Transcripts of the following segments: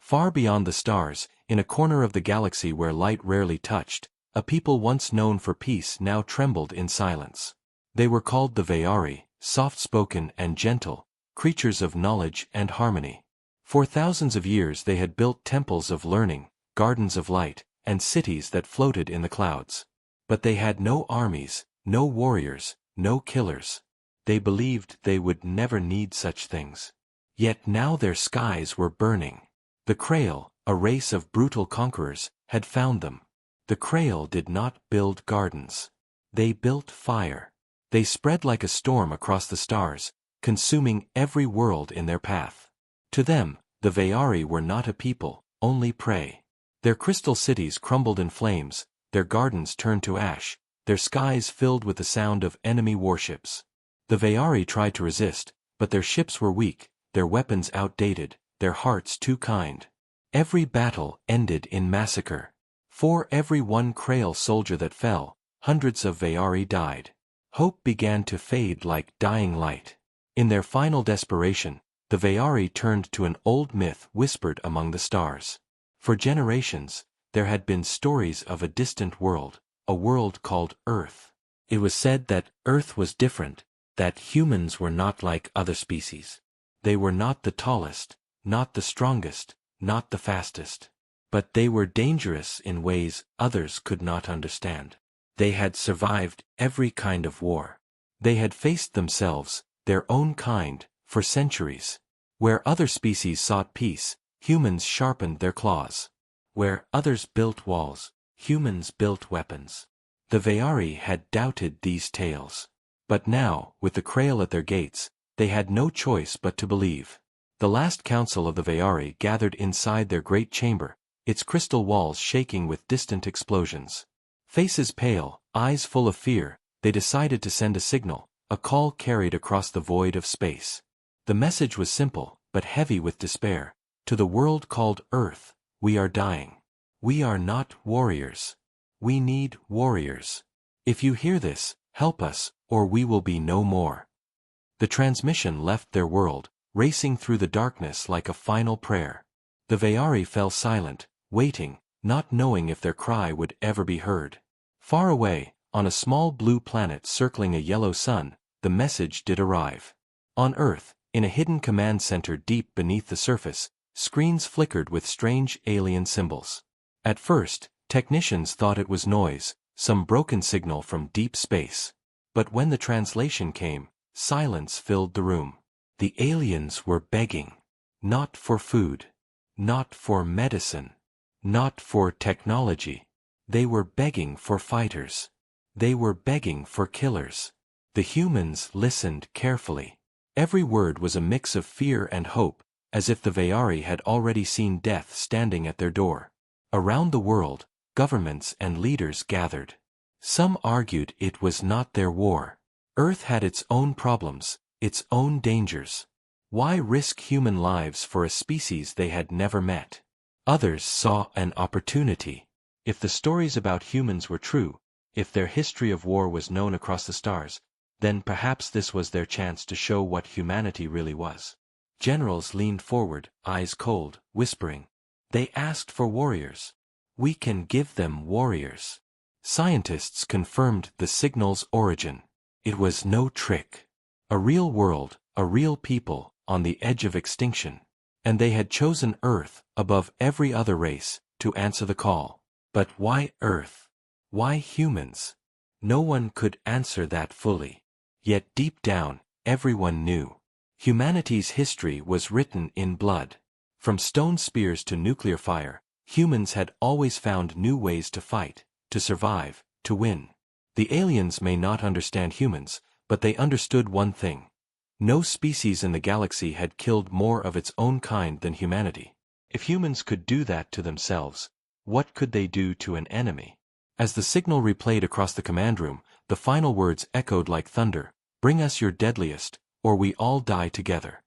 Far beyond the stars, in a corner of the galaxy where light rarely touched, a people once known for peace now trembled in silence. They were called the Valor, soft-spoken and gentle, creatures of knowledge and harmony. For thousands of years they had built temples of learning, gardens of light, and cities that floated in the clouds. But they had no armies, no warriors, no killers. They believed they would never need such things. Yet now their skies were burning. The Krail, a race of brutal conquerors, had found them. The Krail did not build gardens. They built fire. They spread like a storm across the stars, consuming every world in their path. To them, the Valor were not a people, only prey. Their crystal cities crumbled in flames, their gardens turned to ash, their skies filled with the sound of enemy warships. The Valor tried to resist, but their ships were weak, their weapons outdated, their hearts too kind. Every battle ended in massacre. For every one Krail soldier that fell, hundreds of Valor died. Hope began to fade like dying light. In their final desperation, the Valor turned to an old myth whispered among the stars. For generations, there had been stories of a distant world, a world called Earth. It was said that Earth was different, that humans were not like other species. They were not the tallest, not the strongest, not the fastest. But they were dangerous in ways others could not understand. They had survived every kind of war. They had faced themselves, their own kind, for centuries. Where other species sought peace, humans sharpened their claws. Where others built walls, humans built weapons. The Valor had doubted these tales. But now, with the Krail at their gates, they had no choice but to believe. The last council of the Valor gathered inside their great chamber, its crystal walls shaking with distant explosions. Faces pale, eyes full of fear, they decided to send a signal, a call carried across the void of space. The message was simple, but heavy with despair. To the world called Earth, we are dying. We are not warriors. We need warriors. If you hear this, help us, or we will be no more. The transmission left their world, racing through the darkness like a final prayer. The Valor fell silent, waiting, not knowing if their cry would ever be heard. Far away, on a small blue planet circling a yellow sun, the message did arrive. On Earth, in a hidden command center deep beneath the surface, screens flickered with strange alien symbols. At first, technicians thought it was noise, some broken signal from deep space. But when the translation came, silence filled the room. The aliens were begging. Not for food. Not for medicine. Not for technology. They were begging for fighters. They were begging for killers. The humans listened carefully. Every word was a mix of fear and hope, as if the Valor had already seen death standing at their door. Around the world, governments and leaders gathered. Some argued it was not their war. Earth had its own problems, its own dangers. Why risk human lives for a species they had never met? Others saw an opportunity. If the stories about humans were true, if their history of war was known across the stars, then perhaps this was their chance to show what humanity really was. Generals leaned forward, eyes cold, whispering. They asked for warriors. We can give them warriors. Scientists confirmed the signal's origin. It was no trick. A real world, a real people, on the edge of extinction. And they had chosen Earth, above every other race, to answer the call. But why Earth? Why humans? No one could answer that fully. Yet deep down, everyone knew. Humanity's history was written in blood. From stone spears to nuclear fire, humans had always found new ways to fight, to survive, to win. The aliens may not understand humans, but they understood one thing. No species in the galaxy had killed more of its own kind than humanity. If humans could do that to themselves, what could they do to an enemy? As the signal replayed across the command room, the final words echoed like thunder. Bring us your deadliest, or we all die together.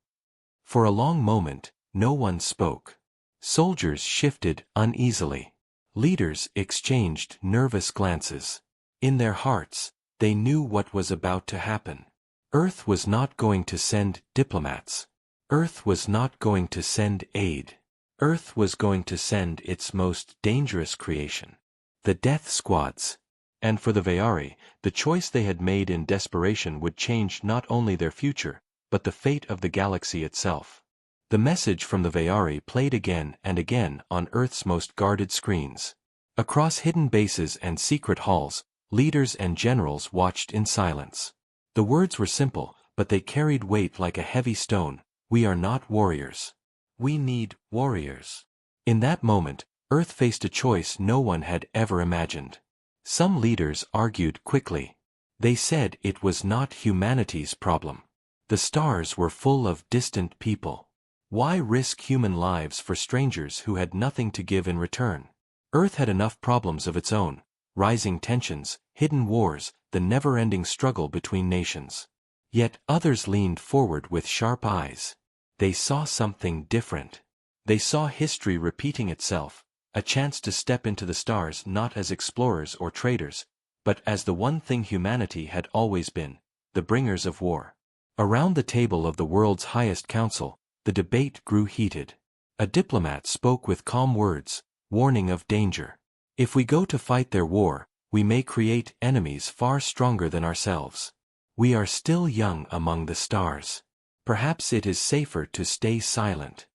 For a long moment, no one spoke. Soldiers shifted uneasily. Leaders exchanged nervous glances. In their hearts, they knew what was about to happen. Earth was not going to send diplomats. Earth was not going to send aid. Earth was going to send its most dangerous creation, the Death Squads. And for the Veari, the choice they had made in desperation would change not only their future, but the fate of the galaxy itself. The message from the Veari played again and again on Earth's most guarded screens. Across hidden bases and secret halls, leaders and generals watched in silence. The words were simple, but they carried weight like a heavy stone. We are not warriors. We need warriors. In that moment, Earth faced a choice no one had ever imagined. Some leaders argued quickly. They said it was not humanity's problem. The stars were full of distant people. Why risk human lives for strangers who had nothing to give in return? Earth had enough problems of its own: rising tensions, hidden wars, the never-ending struggle between nations. Yet others leaned forward with sharp eyes. They saw something different. They saw history repeating itself, a chance to step into the stars not as explorers or traders, but as the one thing humanity had always been: the bringers of war. Around the table of the world's highest council, the debate grew heated. A diplomat spoke with calm words, warning of danger. If we go to fight their war, we may create enemies far stronger than ourselves. We are still young among the stars. Perhaps it is safer to stay silent.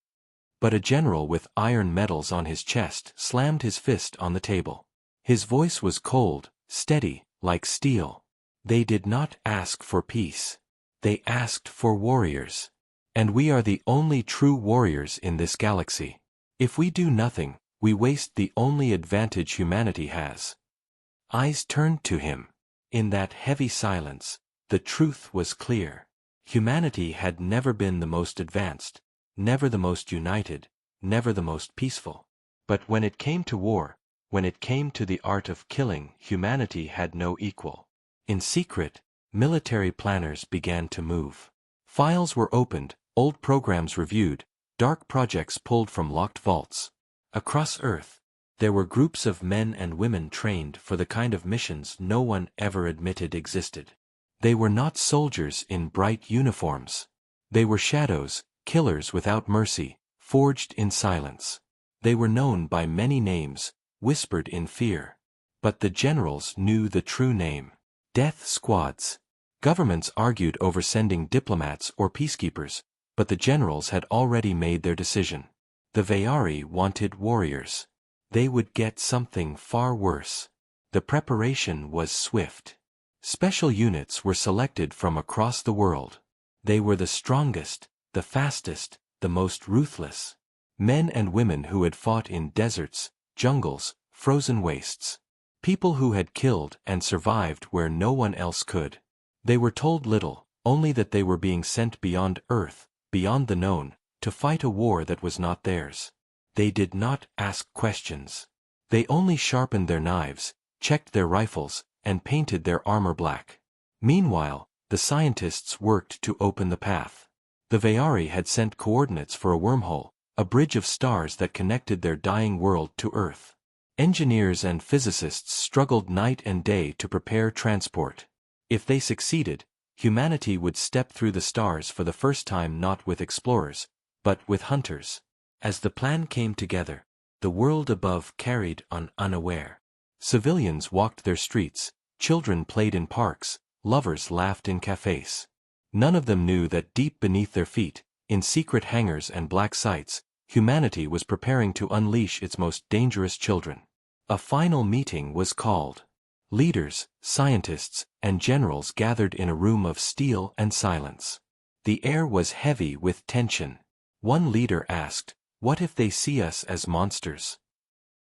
But a general with iron medals on his chest slammed his fist on the table. His voice was cold, steady, like steel. They did not ask for peace. They asked for warriors. And we are the only true warriors in this galaxy. If we do nothing, we waste the only advantage humanity has. Eyes turned to him. In that heavy silence, the truth was clear. Humanity had never been the most advanced, never the most united, never the most peaceful. But when it came to war, when it came to the art of killing, humanity had no equal. In secret, military planners began to move. Files were opened, old programs reviewed, dark projects pulled from locked vaults. Across Earth, there were groups of men and women trained for the kind of missions no one ever admitted existed. They were not soldiers in bright uniforms. They were shadows, killers without mercy, forged in silence. They were known by many names, whispered in fear. But the generals knew the true name: Death Squads. Governments argued over sending diplomats or peacekeepers, but the generals had already made their decision. The Veari wanted warriors. They would get something far worse. The preparation was swift. Special units were selected from across the world. They were the strongest, the fastest, the most ruthless. Men and women who had fought in deserts, jungles, frozen wastes. People who had killed and survived where no one else could. They were told little, only that they were being sent beyond Earth, beyond the known, to fight a war that was not theirs. They did not ask questions. They only sharpened their knives, checked their rifles, and painted their armor black. Meanwhile, the scientists worked to open the path. The Veari had sent coordinates for a wormhole, a bridge of stars that connected their dying world to Earth. Engineers and physicists struggled night and day to prepare transport. If they succeeded, humanity would step through the stars for the first time not with explorers, but with hunters. As the plan came together, the world above carried on unaware. Civilians walked their streets, children played in parks, lovers laughed in cafes. None of them knew that deep beneath their feet, in secret hangars and black sites, humanity was preparing to unleash its most dangerous children. A final meeting was called. Leaders, scientists, and generals gathered in a room of steel and silence. The air was heavy with tension. One leader asked, "What if they see us as monsters?"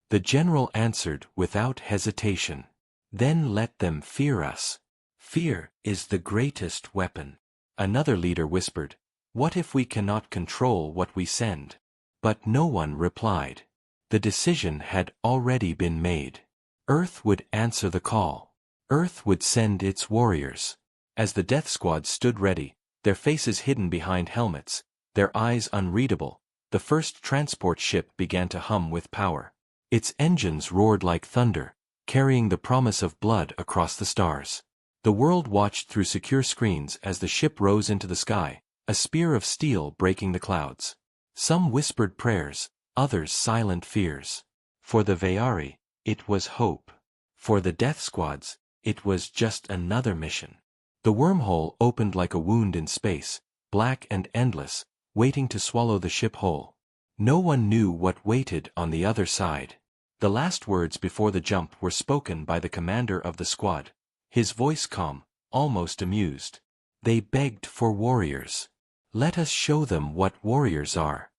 The general answered without hesitation, "Then let them fear us. Fear is the greatest weapon." Another leader whispered, "What if we cannot control what we send?" But no one replied. The decision had already been made. Earth would answer the call. Earth would send its warriors. As the death squad stood ready, their faces hidden behind helmets, their eyes unreadable, the first transport ship began to hum with power. Its engines roared like thunder, carrying the promise of blood across the stars. The world watched through secure screens as the ship rose into the sky, a spear of steel breaking the clouds. Some whispered prayers, others silent fears. For the Vayari, it was hope. For the death squads, it was just another mission. The wormhole opened like a wound in space, black and endless, waiting to swallow the ship whole. No one knew what waited on the other side. The last words before the jump were spoken by the commander of the squad. His voice calm, almost amused. They begged for warriors. Let us show them what warriors are.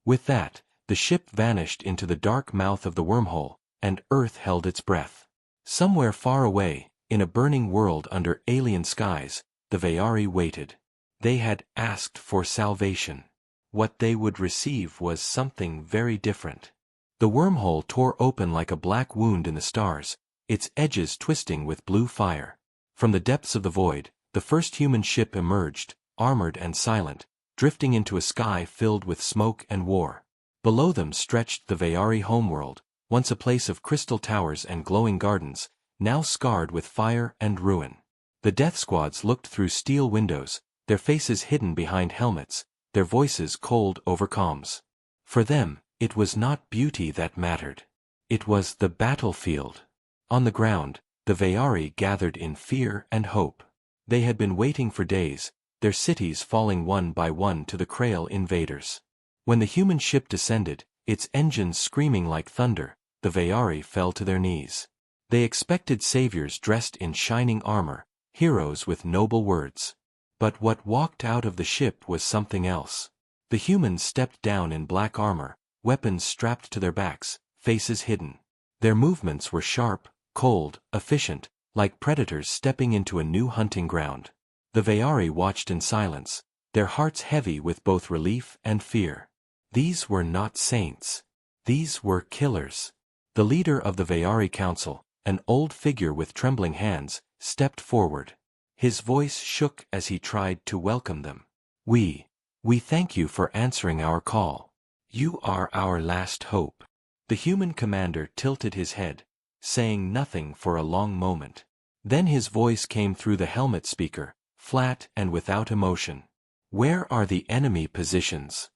With that, the ship vanished into the dark mouth of the wormhole, and Earth held its breath. Somewhere far away, in a burning world under alien skies, the Vayari waited. They had asked for salvation. What they would receive was something very different. The wormhole tore open like a black wound in the stars, its edges twisting with blue fire. From the depths of the void, the first human ship emerged, armored and silent, drifting into a sky filled with smoke and war. Below them stretched the Vayari homeworld, once a place of crystal towers and glowing gardens, now scarred with fire and ruin. The death squads looked through steel windows, their faces hidden behind helmets, their voices cold over comms. For them, it was not beauty that mattered. It was the battlefield. On the ground, the Vayari gathered in fear and hope. They had been waiting for days, their cities falling one by one to the Krail invaders. When the human ship descended, its engines screaming like thunder, the Vayari fell to their knees. They expected saviors dressed in shining armor, heroes with noble words. But what walked out of the ship was something else. The humans stepped down in black armor, weapons strapped to their backs, faces hidden. Their movements were sharp, cold, efficient, like predators stepping into a new hunting ground. The Vayari watched in silence, their hearts heavy with both relief and fear. These were not saints. These were killers. The leader of the Vayari Council, an old figure with trembling hands, stepped forward. His voice shook as he tried to welcome them. We thank you for answering our call. You are our last hope. The human commander tilted his head, saying nothing for a long moment. Then his voice came through the helmet speaker, flat and without emotion. Where are the enemy positions?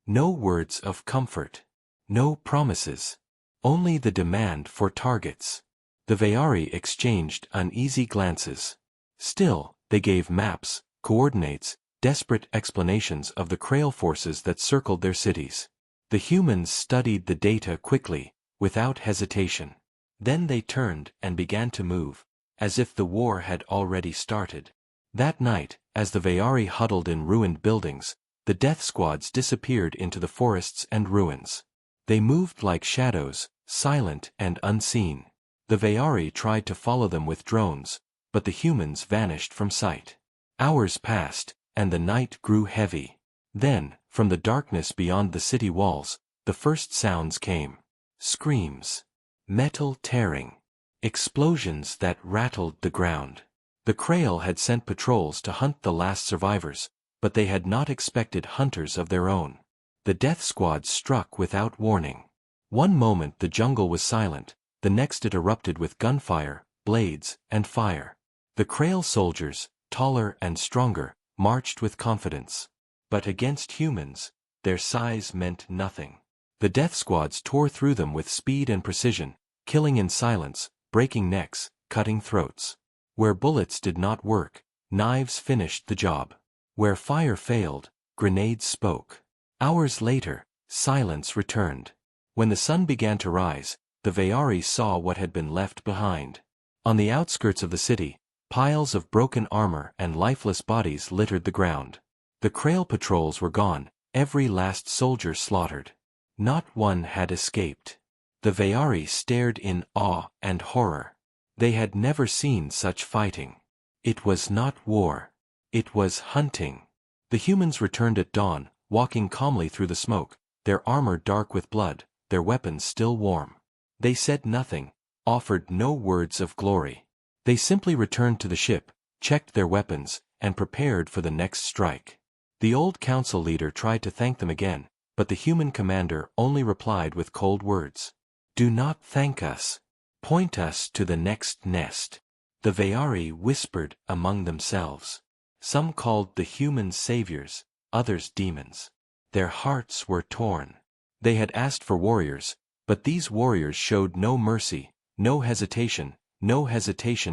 No words of comfort. No promises. Only the demand for targets. The Vayari exchanged uneasy glances. Still, they gave maps, coordinates, desperate explanations of the Krail forces that circled their cities. The humans studied the data quickly, without hesitation. Then they turned and began to move, as if the war had already started. That night, as the Vayari huddled in ruined buildings, the death squads disappeared into the forests and ruins. They moved like shadows, silent and unseen. The Vayari tried to follow them with drones, but the humans vanished from sight. Hours passed, and the night grew heavy. Then, from the darkness beyond the city walls, the first sounds came. Screams. Metal tearing. Explosions that rattled the ground. The Krail had sent patrols to hunt the last survivors, but they had not expected hunters of their own. The death squad struck without warning. One moment the jungle was silent, the next it erupted with gunfire, blades, and fire. The Krail soldiers, taller and stronger, marched with confidence. But against humans, their size meant nothing. The death squads tore through them with speed and precision, killing in silence, breaking necks, cutting throats. Where bullets did not work, knives finished the job. Where fire failed, grenades spoke. Hours later, silence returned. When the sun began to rise, the Vayari saw what had been left behind. On the outskirts of the city, piles of broken armor and lifeless bodies littered the ground. The Krail patrols were gone, every last soldier slaughtered. Not one had escaped. The Vayari stared in awe and horror. They had never seen such fighting. It was not war. It was hunting. The humans returned at dawn, walking calmly through the smoke, their armor dark with blood, their weapons still warm. They said nothing, offered no words of glory. They simply returned to the ship, checked their weapons, and prepared for the next strike. The old council leader tried to thank them again, but the human commander only replied with cold words. Do not thank us. Point us to the next nest. The Vayari whispered among themselves. Some called the humans saviors, others demons. Their hearts were torn. They had asked for warriors, but these warriors showed no mercy, no hesitation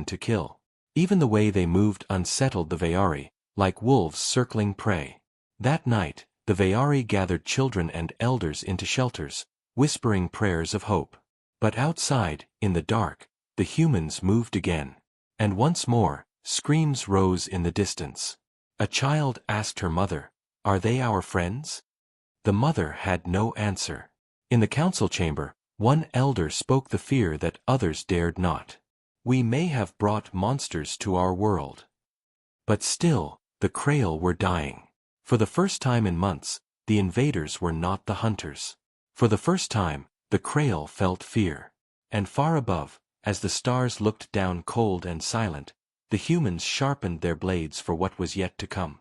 to kill. Even the way they moved unsettled the Veari, like wolves circling prey. That night, the Veari gathered children and elders into shelters, whispering prayers of hope. But outside, in the dark, the humans moved again. And once more, screams rose in the distance. A child asked her mother, "Are they our friends?" The mother had no answer. In the council chamber, one elder spoke the fear that others dared not. "We may have brought monsters to our world." But still, the Krail were dying. For the first time in months, the invaders were not the hunters. For the first time, the Krail felt fear. And far above, as the stars looked down cold and silent, the humans sharpened their blades for what was yet to come.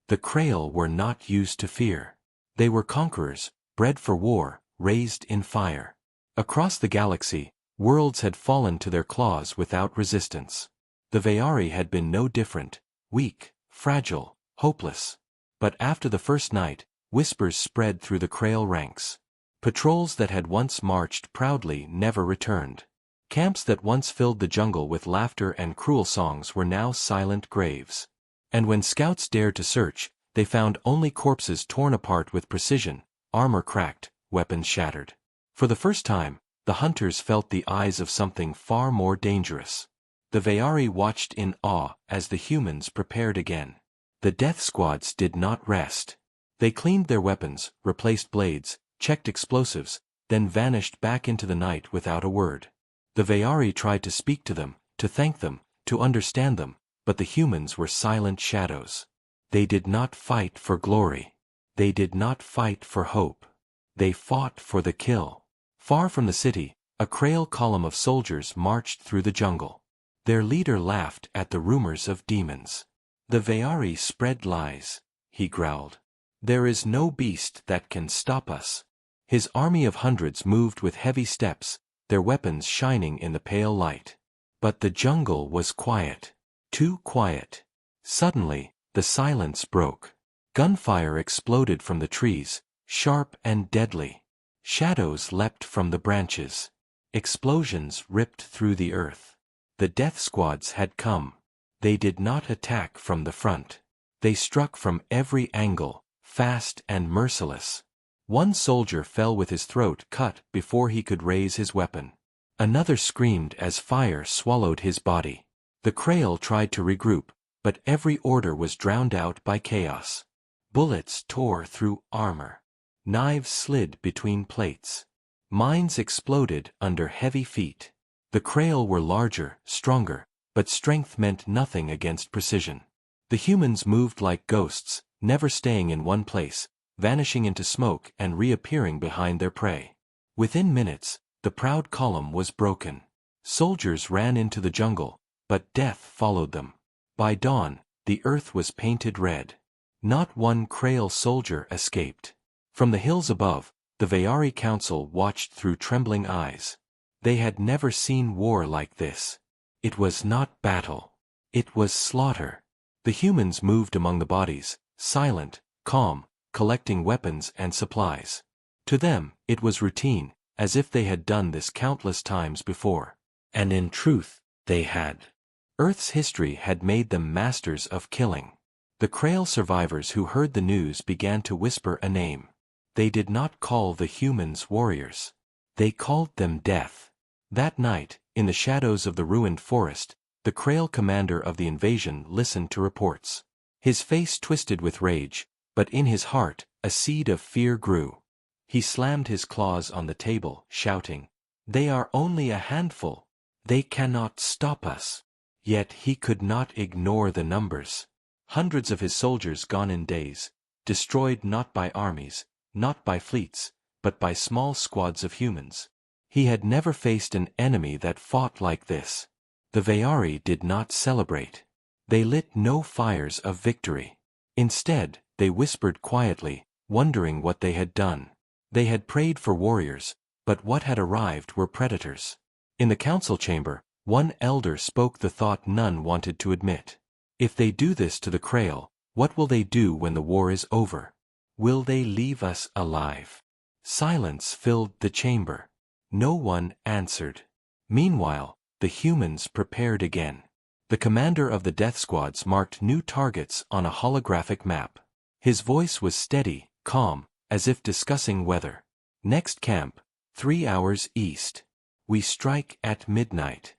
The Krail were not used to fear. They were conquerors, bred for war, raised in fire. Across the galaxy, worlds had fallen to their claws without resistance. The Veari had been no different, weak, fragile, hopeless. But after the first night, whispers spread through the Krail ranks. Patrols that had once marched proudly never returned. Camps that once filled the jungle with laughter and cruel songs were now silent graves. And when scouts dared to search, they found only corpses torn apart with precision, armor cracked, weapons shattered. For the first time, the hunters felt the eyes of something far more dangerous. The Veari watched in awe as the humans prepared again. The death squads did not rest. They cleaned their weapons, replaced blades, checked explosives, then vanished back into the night without a word. The Veari tried to speak to them, to thank them, to understand them, but the humans were silent shadows. They did not fight for glory. They did not fight for hope. They fought for the kill. Far from the city, a Krail column of soldiers marched through the jungle. Their leader laughed at the rumors of demons. "The Veari spread lies," he growled. "There is no beast that can stop us." His army of hundreds moved with heavy steps, their weapons shining in the pale light. But the jungle was quiet. Too quiet. Suddenly, the silence broke. Gunfire exploded from the trees, sharp and deadly. Shadows leapt from the branches. Explosions ripped through the earth. The death squads had come. They did not attack from the front. They struck from every angle, fast and merciless. One soldier fell with his throat cut before he could raise his weapon. Another screamed as fire swallowed his body. The Krail tried to regroup, but every order was drowned out by chaos. Bullets tore through armor. Knives slid between plates. Mines exploded under heavy feet. The Krail were larger, stronger, but strength meant nothing against precision. The humans moved like ghosts, never staying in one place, vanishing into smoke and reappearing behind their prey. Within minutes, the proud column was broken. Soldiers ran into the jungle, but death followed them. By dawn, the earth was painted red. Not one Krail soldier escaped. From the hills above, the Veari council watched through trembling eyes. They had never seen war like this. It was not battle. It was slaughter. The humans moved among the bodies, silent, calm, collecting weapons and supplies. To them, it was routine, as if they had done this countless times before. And in truth, they had. Earth's history had made them masters of killing. The Krail survivors who heard the news began to whisper a name. They did not call the humans warriors. They called them death. That night, in the shadows of the ruined forest, the Krail commander of the invasion listened to reports. His face twisted with rage, but in his heart, a seed of fear grew. He slammed his claws on the table, shouting, "They are only a handful. They cannot stop us." Yet he could not ignore the numbers. Hundreds of his soldiers gone in days, destroyed not by armies, not by fleets, but by small squads of humans. He had never faced an enemy that fought like this. The Veari did not celebrate. They lit no fires of victory. Instead, they whispered quietly, wondering what they had done. They had prayed for warriors, but what had arrived were predators. In the council chamber, one elder spoke the thought none wanted to admit. If they do this to the Krail, what will they do when the war is over? Will they leave us alive? Silence filled the chamber. No one answered. Meanwhile, the humans prepared again. The commander of the death squads marked new targets on a holographic map. His voice was steady, calm, as if discussing weather. Next camp, 3 hours east. We strike at midnight.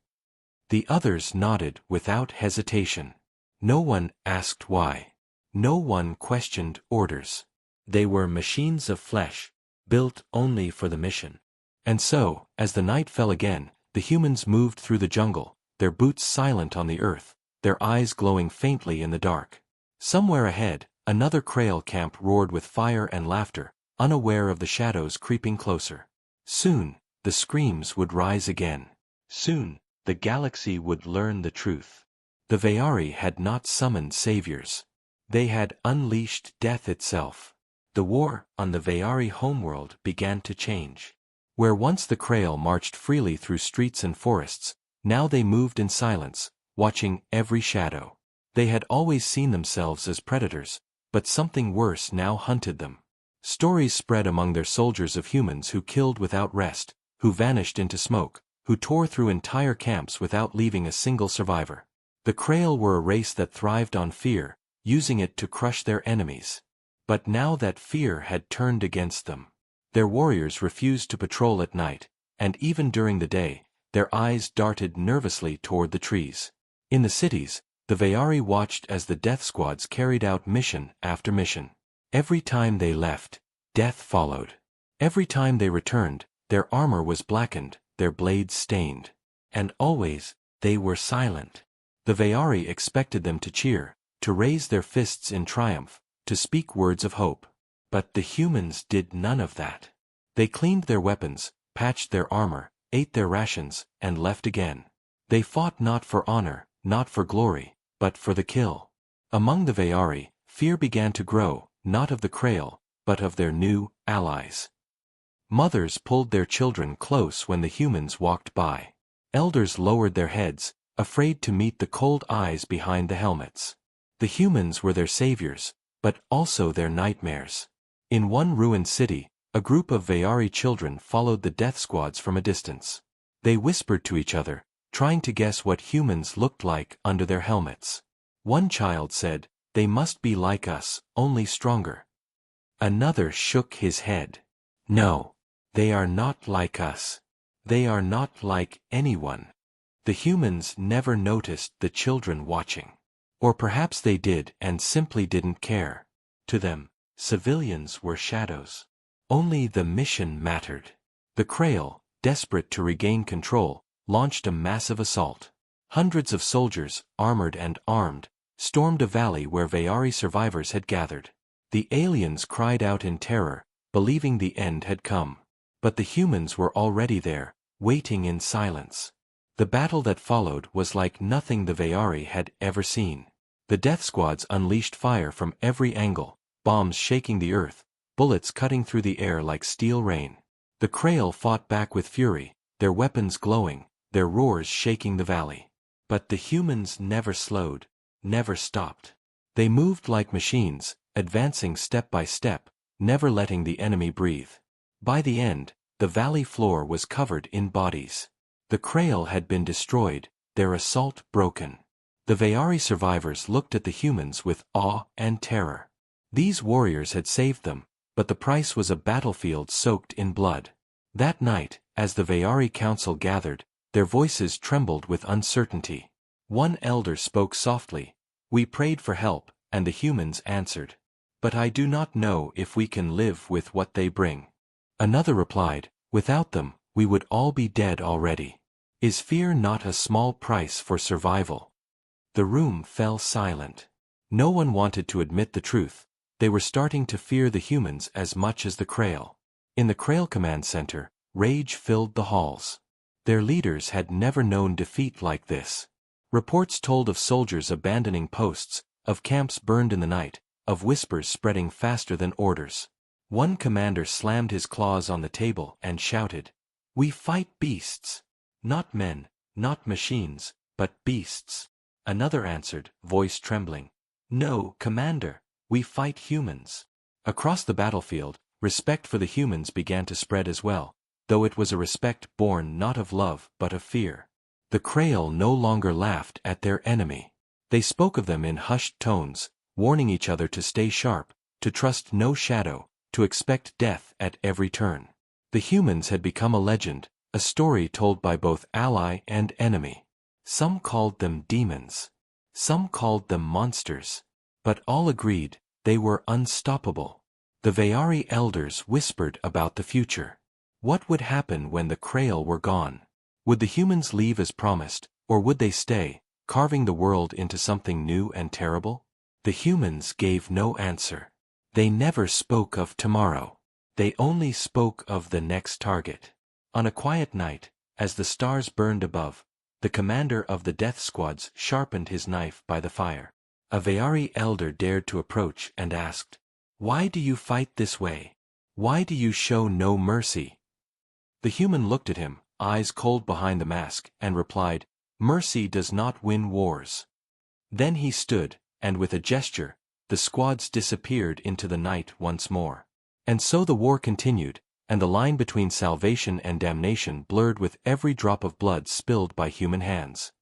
The others nodded without hesitation. No one asked why. No one questioned orders. They were machines of flesh, built only for the mission. And so, as the night fell again, the humans moved through the jungle, their boots silent on the earth, their eyes glowing faintly in the dark. Somewhere ahead, another Krail camp roared with fire and laughter, unaware of the shadows creeping closer. Soon, the screams would rise again. Soon, the galaxy would learn the truth. The Veari had not summoned saviors. They had unleashed death itself. The war on the Veari homeworld began to change. Where once the Krail marched freely through streets and forests, now they moved in silence, watching every shadow. They had always seen themselves as predators, but something worse now hunted them. Stories spread among their soldiers of humans who killed without rest, who vanished into smoke, who tore through entire camps without leaving a single survivor. The Krail were a race that thrived on fear, using it to crush their enemies. But now that fear had turned against them. Their warriors refused to patrol at night, and even during the day, their eyes darted nervously toward the trees. In the cities, the Veari watched as the death squads carried out mission after mission. Every time they left, death followed. Every time they returned, their armor was blackened, their blades stained. And always, they were silent. The Veari expected them to cheer, to raise their fists in triumph, to speak words of hope. But the humans did none of that. They cleaned their weapons, patched their armor, ate their rations, and left again. They fought not for honor, not for glory, but for the kill. Among the Veari, fear began to grow, not of the Krail, but of their new allies. Mothers pulled their children close when the humans walked by. Elders lowered their heads, afraid to meet the cold eyes behind the helmets. The humans were their saviors, but also their nightmares. In one ruined city, a group of Veari children followed the death squads from a distance. They whispered to each other, trying to guess what humans looked like under their helmets. One child said, "They must be like us, only stronger." Another shook his head. "No, they are not like us. They are not like anyone." The humans never noticed the children watching. Or perhaps they did and simply didn't care. To them, civilians were shadows. Only the mission mattered. The Krail, desperate to regain control, launched a massive assault. Hundreds of soldiers, armored and armed, stormed a valley where Veari survivors had gathered. The aliens cried out in terror, believing the end had come. But the humans were already there, waiting in silence. The battle that followed was like nothing the Veari had ever seen. The death squads unleashed fire from every angle, bombs shaking the earth, bullets cutting through the air like steel rain. The Krail fought back with fury, their weapons glowing, their roars shaking the valley. But the humans never slowed, never stopped. They moved like machines, advancing step by step, never letting the enemy breathe. By the end, the valley floor was covered in bodies. The Krail had been destroyed, their assault broken. The Veari survivors looked at the humans with awe and terror. These warriors had saved them, but the price was a battlefield soaked in blood. That night, as the Veari council gathered, their voices trembled with uncertainty. One elder spoke softly. "We prayed for help, and the humans answered. But I do not know if we can live with what they bring." Another replied, "Without them, we would all be dead already. Is fear not a small price for survival?" The room fell silent. No one wanted to admit the truth. They were starting to fear the humans as much as the Krail. In the Krail command center, rage filled the halls. Their leaders had never known defeat like this. Reports told of soldiers abandoning posts, of camps burned in the night, of whispers spreading faster than orders. One commander slammed his claws on the table and shouted, "We fight beasts. Not men, not machines, but beasts." Another answered, voice trembling, "No, Commander, we fight humans." Across the battlefield, Respect for the humans began to spread as well, though it was a respect born not of love but of fear. The Krail no longer laughed at their enemy. They spoke of them in hushed tones, warning each other to stay sharp, to trust no shadow, to expect death at every turn. The humans had become a legend, a story told by both ally and enemy. Some called them demons. Some called them monsters. But all agreed, they were unstoppable. The Veari elders whispered about the future. What would happen when the Krail were gone? Would the humans leave as promised, or would they stay, carving the world into something new and terrible? The humans gave no answer. They never spoke of tomorrow. They only spoke of the next target. On a quiet night, as the stars burned above, the commander of the death squads sharpened his knife by the fire. A Veari elder dared to approach and asked, "Why do you fight this way? Why do you show no mercy?" The human looked at him, eyes cold behind the mask, and replied, "Mercy does not win wars." Then he stood, and with a gesture, the squads disappeared into the night once more. And so the war continued, and the line between salvation and damnation blurred with every drop of blood spilled by human hands.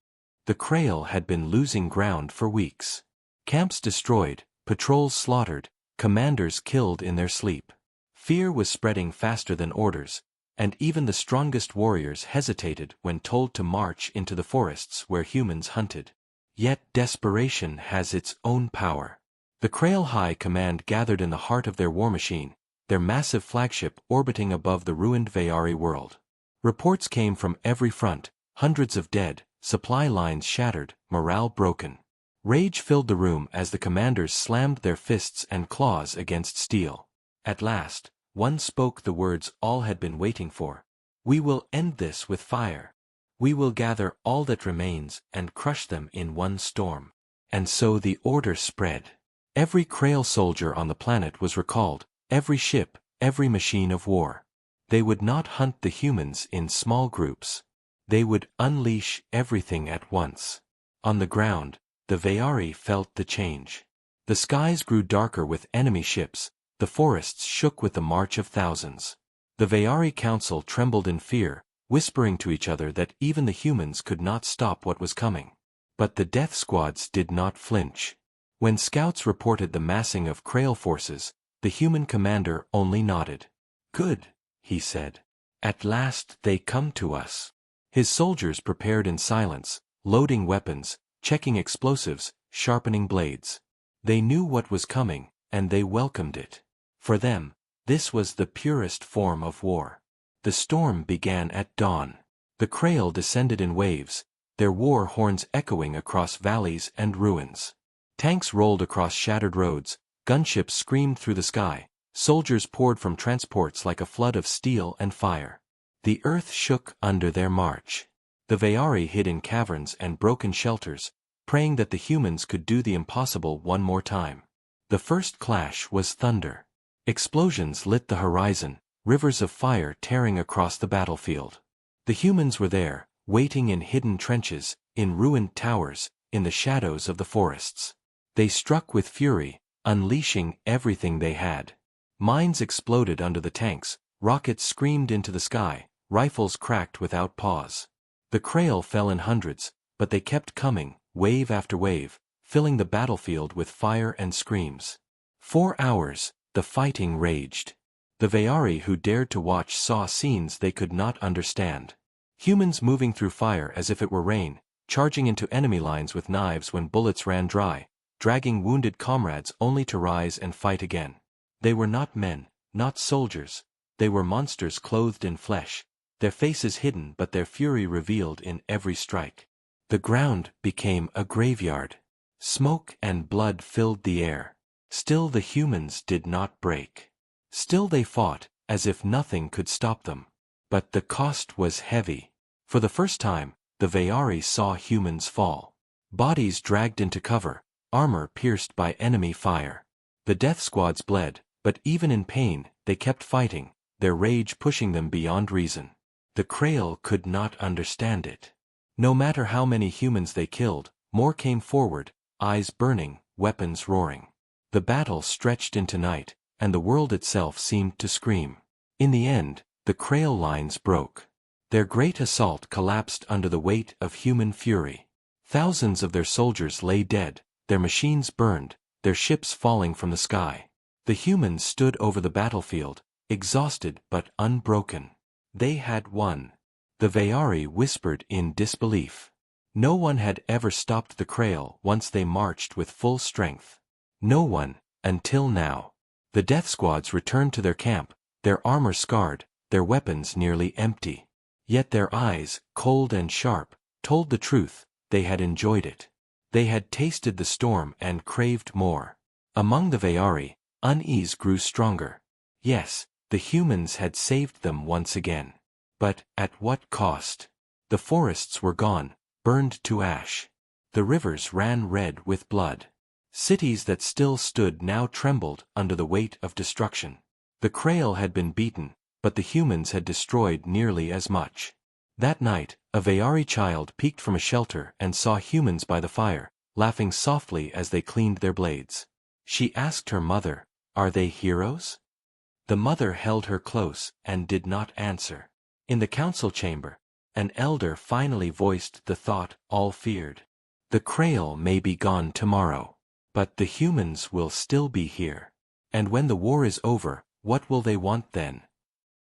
The Krail had been losing ground for weeks. Camps destroyed, patrols slaughtered, commanders killed in their sleep. Fear was spreading faster than orders, and even the strongest warriors hesitated when told to march into the forests where humans hunted. Yet desperation has its own power. The Krail High Command gathered in the heart of their war machine, their massive flagship orbiting above the ruined Veari world. Reports came from every front, hundreds of dead, supply lines shattered, morale broken. Rage filled the room as the commanders slammed their fists and claws against steel. At last, one spoke the words all had been waiting for. "We will end this with fire. We will gather all that remains and crush them in one storm." And so the order spread. Every Krail soldier on the planet was recalled, every ship, every machine of war. They would not hunt the humans in small groups. They would unleash everything at once. On the ground, the Veari felt the change. The skies grew darker with enemy ships, the forests shook with the march of thousands. The Veari council trembled in fear, whispering to each other that even the humans could not stop what was coming. But the death squads did not flinch. When scouts reported the massing of Krail forces, the human commander only nodded. "Good," he said. "At last they come to us." His soldiers prepared in silence, loading weapons, checking explosives, sharpening blades. They knew what was coming, and they welcomed it. For them, this was the purest form of war. The storm began at dawn. The Krail descended in waves, their war horns echoing across valleys and ruins. Tanks rolled across shattered roads, gunships screamed through the sky, soldiers poured from transports like a flood of steel and fire. The earth shook under their march. The Veari hid in caverns and broken shelters, praying that the humans could do the impossible one more time. The first clash was thunder. Explosions lit the horizon, rivers of fire tearing across the battlefield. The humans were there, waiting in hidden trenches, in ruined towers, in the shadows of the forests. They struck with fury, unleashing everything they had. Mines exploded under the tanks, rockets screamed into the sky, rifles cracked without pause. The Krail fell in hundreds, but they kept coming, wave after wave, filling the battlefield with fire and screams. 4 hours, the fighting raged. The Veari who dared to watch saw scenes they could not understand. Humans moving through fire as if it were rain, charging into enemy lines with knives when bullets ran dry, dragging wounded comrades only to rise and fight again. They were not men, not soldiers. They were monsters clothed in flesh, their faces hidden but their fury revealed in every strike. The ground became a graveyard. Smoke and blood filled the air. Still the humans did not break. Still they fought, as if nothing could stop them. But the cost was heavy. For the first time, the Veari saw humans fall. Bodies dragged into cover, armor pierced by enemy fire. The death squads bled, but even in pain, they kept fighting, their rage pushing them beyond reason. The Krail could not understand it. No matter how many humans they killed, more came forward, eyes burning, weapons roaring. The battle stretched into night, and the world itself seemed to scream. In the end, the Krail lines broke. Their great assault collapsed under the weight of human fury. Thousands of their soldiers lay dead, their machines burned, their ships falling from the sky. The humans stood over the battlefield, exhausted but unbroken. They had won. The Veari whispered in disbelief. No one had ever stopped the Krail once they marched with full strength. No one, until now. The death squads returned to their camp, their armor scarred, their weapons nearly empty. Yet their eyes, cold and sharp, told the truth. They had enjoyed it. They had tasted the storm and craved more. Among the Veari, unease grew stronger. Yes, the humans had saved them once again. But at what cost? The forests were gone, burned to ash. The rivers ran red with blood. Cities that still stood now trembled under the weight of destruction. The Krail had been beaten, but the humans had destroyed nearly as much. That night, a Veari child peeked from a shelter and saw humans by the fire, laughing softly as they cleaned their blades. She asked her mother, "Are they heroes?" The mother held her close and did not answer. In the council chamber, an elder finally voiced the thought all feared. The Krail may be gone tomorrow, but the humans will still be here. And when the war is over, what will they want then?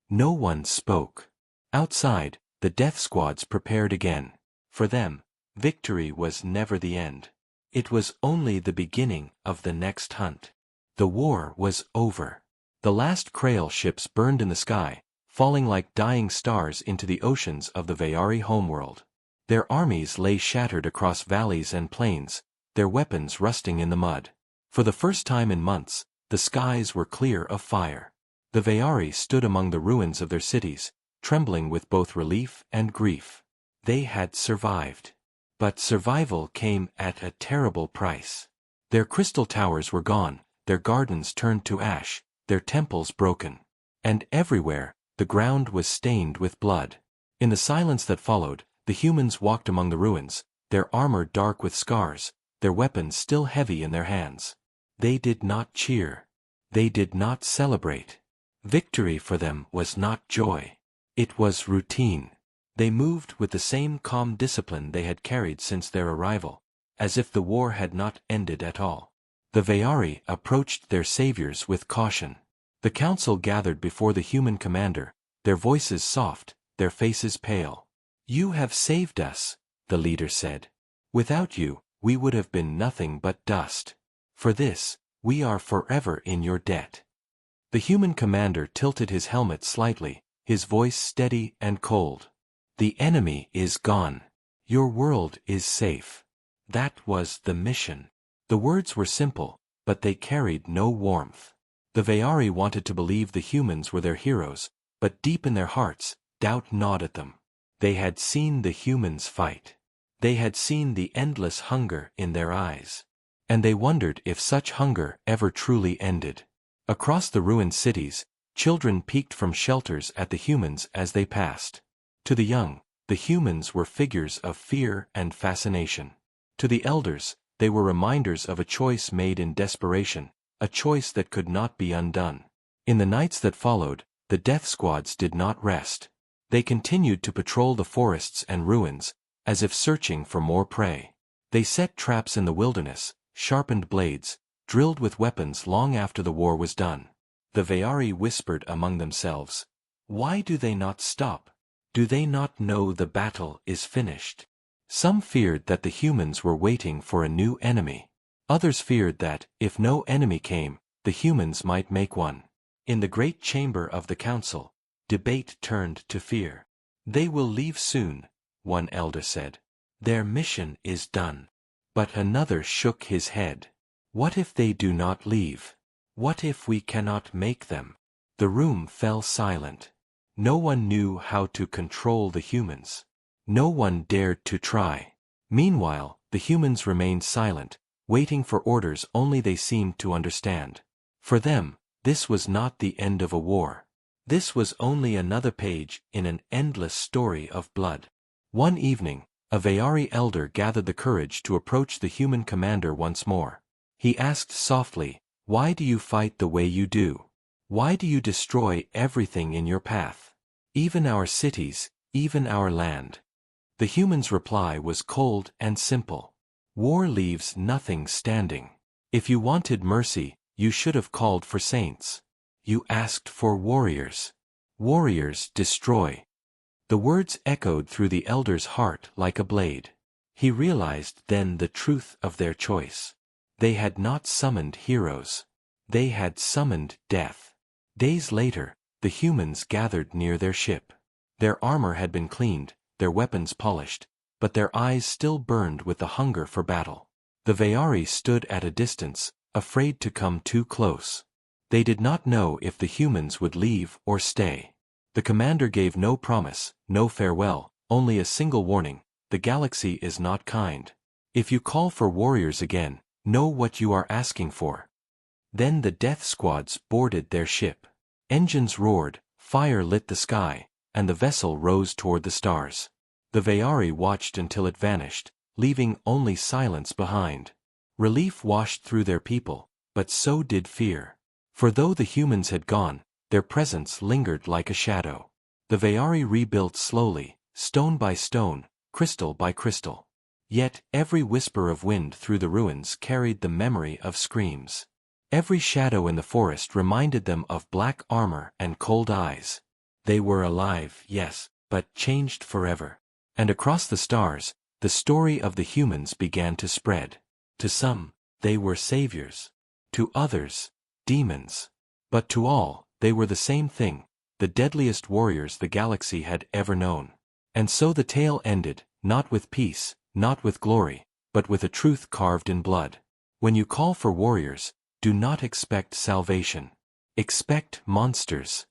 No one spoke. Outside, the death squads prepared again. For them, victory was never the end. It was only the beginning of the next hunt. The war was over. The last Krail ships burned in the sky, falling like dying stars into the oceans of the Veari homeworld. Their armies lay shattered across valleys and plains, their weapons rusting in the mud. For the first time in months, the skies were clear of fire. The Veari stood among the ruins of their cities, trembling with both relief and grief. They had survived. But survival came at a terrible price. Their crystal towers were gone, their gardens turned to ash, their temples broken. And everywhere, the ground was stained with blood. In the silence that followed, the humans walked among the ruins, their armor dark with scars, their weapons still heavy in their hands. They did not cheer. They did not celebrate. Victory for them was not joy. It was routine. They moved with the same calm discipline they had carried since their arrival, as if the war had not ended at all. The Veari approached their saviors with caution. The council gathered before the human commander, their voices soft, their faces pale. "You have saved us," the leader said. "Without you, we would have been nothing but dust. For this, we are forever in your debt." The human commander tilted his helmet slightly, his voice steady and cold. "The enemy is gone. Your world is safe. That was the mission." The words were simple, but they carried no warmth. The Veari wanted to believe the humans were their heroes, but deep in their hearts, doubt gnawed at them. They had seen the humans fight. They had seen the endless hunger in their eyes. And they wondered if such hunger ever truly ended. Across the ruined cities, children peeked from shelters at the humans as they passed. To the young, the humans were figures of fear and fascination. To the elders, they were reminders of a choice made in desperation, a choice that could not be undone. In the nights that followed, the death squads did not rest. They continued to patrol the forests and ruins, as if searching for more prey. They set traps in the wilderness, sharpened blades, drilled with weapons long after the war was done. The Veari whispered among themselves, "Why do they not stop? Do they not know the battle is finished?" Some feared that the humans were waiting for a new enemy. Others feared that, if no enemy came, the humans might make one. In the great chamber of the council, debate turned to fear. "They will leave soon," one elder said. "Their mission is done." But another shook his head. "What if they do not leave? What if we cannot make them?" The room fell silent. No one knew how to control the humans. No one dared to try. Meanwhile, the humans remained silent, waiting for orders only they seemed to understand. For them, this was not the end of a war. This was only another page in an endless story of blood. One evening, a Veari elder gathered the courage to approach the human commander once more. He asked softly, Why do you fight the way you do? Why do you destroy everything in your path? Even our cities, even our land. The humans' reply was cold and simple. War leaves nothing standing. If you wanted mercy, you should have called for saints. You asked for warriors. Warriors destroy. The words echoed through the elder's heart like a blade. He realized then the truth of their choice. They had not summoned heroes. They had summoned death. Days later, the humans gathered near their ship. Their armor had been cleaned, their weapons polished, but their eyes still burned with the hunger for battle. The Veari stood at a distance, afraid to come too close. They did not know if the humans would leave or stay. The commander gave no promise, no farewell, only a single warning: the galaxy is not kind. If you call for warriors again, know what you are asking for. Then the death squads boarded their ship. Engines roared, fire lit the sky, and the vessel rose toward the stars. The Veari watched until it vanished, leaving only silence behind. Relief washed through their people, but so did fear. For though the humans had gone, their presence lingered like a shadow. The Veari rebuilt slowly, stone by stone, crystal by crystal. Yet every whisper of wind through the ruins carried the memory of screams. Every shadow in the forest reminded them of black armor and cold eyes. They were alive, yes, but changed forever. And across the stars, the story of the humans began to spread. To some, they were saviors. To others, demons. But to all, they were the same thing, the deadliest warriors the galaxy had ever known. And so the tale ended, not with peace, not with glory, but with a truth carved in blood. When you call for warriors, do not expect salvation. Expect monsters.